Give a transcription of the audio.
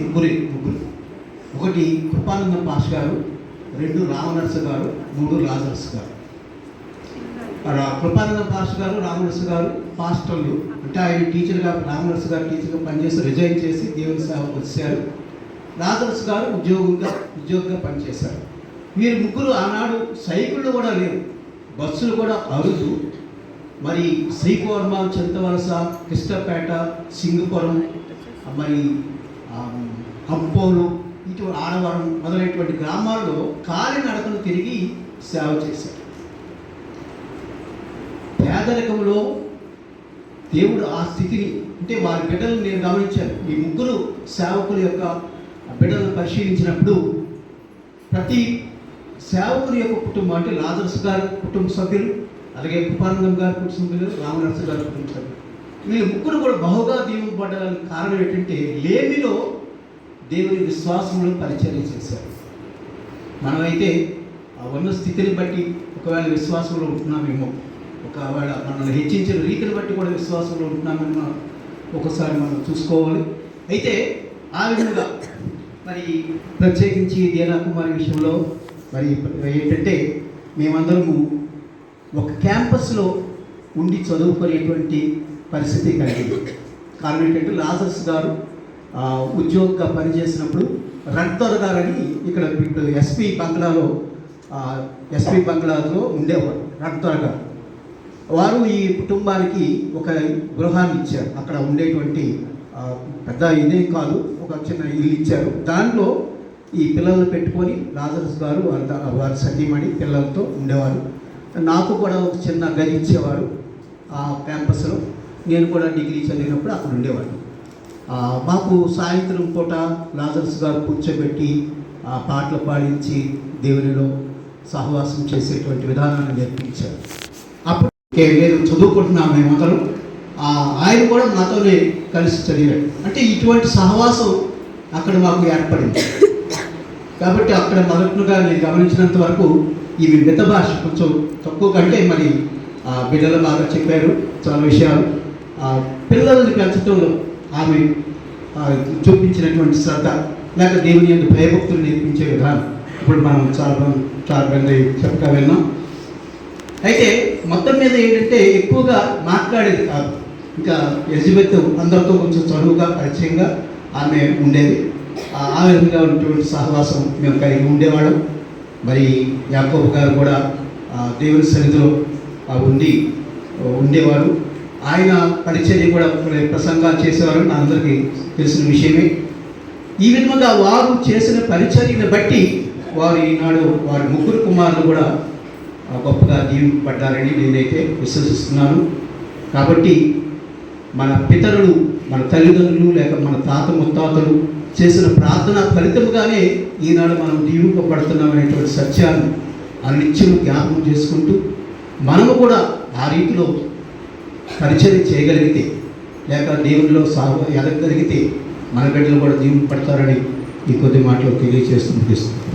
ముగ్గురు. ఒకటి కృపానందం పాస్ గారు, 2 రామనరస గారు, 3 లాజరస్ గారు. కృపానందం పాస్ గారు, రామనరస గారు పాస్టర్లు. అంటే ఆయన టీచర్గా, రామనరస గారు టీచర్గా పనిచేసి రిజైన్ చేసి దేవుని సేవకు వచ్చారు. లాజరస్ గారు ఉద్యోగంగా పనిచేశారు. వీరు ముగ్గురు ఆనాడు సైకిళ్ళు కూడా లేవు, బస్సులు కూడా అరుదు. మరి శ్రీకోర్మ, చింతవలస, కృష్ణపేట, సింగపురం, మరి కంపోలు, ఇటు ఆడవరం మొదలైనటువంటి గ్రామాల్లో కాలినడకను తిరిగి సేవ చేశారు. పేదరికంలో దేవుడు ఆ స్థితిని, అంటే వారి బిడ్డలను నేను గమనించాను. ఈ ముగ్గురు సేవకుల యొక్క బిడ్డలను పరిశీలించినప్పుడు ప్రతి సేవకుని యొక్క కుటుంబం, అంటే లాజరస్ గారి కుటుంబ సభ్యులు, అలాగే కృపానందం గారి కుటుంబ సభ్యులు, రామనరస గారి కుటుంబ సభ్యులు, వీళ్ళు ముగ్గురు కూడా బహుగా దీవింపబడడానికి కారణం ఏంటంటే లేమిలో దేవుని విశ్వాసంలో పరిచర్య చేశారు. మనమైతే ఉన్న స్థితిని బట్టి ఒకవేళ విశ్వాసంలో ఉంటున్నామేమో, ఒకవేళ మనల్ని హెచ్చించిన రీతిని బట్టి కూడా విశ్వాసంలో ఉంటున్నామని ఒకసారి మనం చూసుకోవాలి. అయితే ఆ విధంగా మరి ప్రత్యేకించి దీనా కుమారి విషయంలో మరి ఏంటంటే మేమందరము ఒక క్యాంపస్లో ఉండి చదువుకునేటువంటి పరిస్థితి కలిగింది. కారణం ఏంటంటే లాజరస్ గారు ఉద్యోగంగా పనిచేసినప్పుడు రక్తర్ గారని ఇక్కడ ఎస్పీ బంగ్లాలో ఉండేవారు. రక్తర్ గారు వారు ఈ కుటుంబానికి ఒక గృహాన్ని ఇచ్చారు. అక్కడ ఉండేటువంటి పెద్ద ఇదే కాదు, ఒక చిన్న ఇల్లు ఇచ్చారు. దాంట్లో ఈ పిల్లలను పెట్టుకొని లాజరస్ గారు వారి సతీమణి పిల్లలతో ఉండేవారు. నాకు కూడా ఒక చిన్న గది ఇచ్చేవారు ఆ క్యాంపస్లో. నేను కూడా డిగ్రీ చదివినప్పుడు అక్కడ ఉండేవాడు. మాకు సాయంత్రం పూట లాజరస్ గారు కూర్చోబెట్టి పాటలు పాడించి దేవునిలో సహవాసం చేసేటువంటి విధానాన్ని నేర్పించారు. అప్పుడు లేదు చదువుకుంటున్నాం మేమందరం. ఆయన కూడా నాతోనే కలిసి చదివాడు. అంటే ఇటువంటి సహవాసం అక్కడ మాకు ఏర్పడింది. కాబట్టి అక్కడ మొదటగా నేను గమనించినంత వరకు ఇవి మిత భాష కొంచెం తక్కువ కంటే మరి బిడ్డలు బాగా చెప్పారు చాలా విషయాలు. పిల్లల్ని పెంచడంలో ఆమె చూపించినటువంటి శ్రద్ధ, లేక దేవుని యొక్క భయభక్తులు నేర్పించే విధానం ఇప్పుడు మనం చాలా మంది చెప్తా వెళ్ళాం. అయితే మొత్తం మీద ఏంటంటే ఎక్కువగా మాట్లాడేది కాదు. ఇంకా ఎలిజబెత్ అందరితో కొంచెం చదువుగా పరిచయంగా ఆమె ఉండేది. ఆ విధంగా ఉన్నటువంటి సహవాసం మేము కలిగి ఉండేవాళ్ళం. మరి యాకోబు గారు కూడా దేవుని సన్నిధిలో ఉండేవారు. ఆయన పరిచర్య కూడా ప్రసంగాలు చేసేవారు, నా అందరికీ తెలిసిన విషయమే. ఈ విధంగా వారు చేసిన పరిచర్యను బట్టి వారు ఈనాడు వారి ముగ్గురు కుమారులు కూడా గొప్పగా దీవింపబడ్డారని నేనైతే విశ్వసిస్తున్నాను. కాబట్టి మన పితరులు, మన తల్లిదండ్రులు, లేక మన తాత ముత్తాతలు చేసిన ప్రార్థన ఫలితముగానే ఈనాడు మనం దీవింపబడుతున్నాం అనేటువంటి సత్యాన్ని అన్నిత్యం జ్ఞాపకం చేసుకుంటూ మనము కూడా ఆ రీతిలో పరిచయం చేయగలిగితే, లేక దేవునిలో ఎదగలిగితే మన బిడ్డలు కూడా దీవింపబడతారని ఈ కొద్ది మాటలు తెలియజేస్తూ ముగిస్తున్నాను.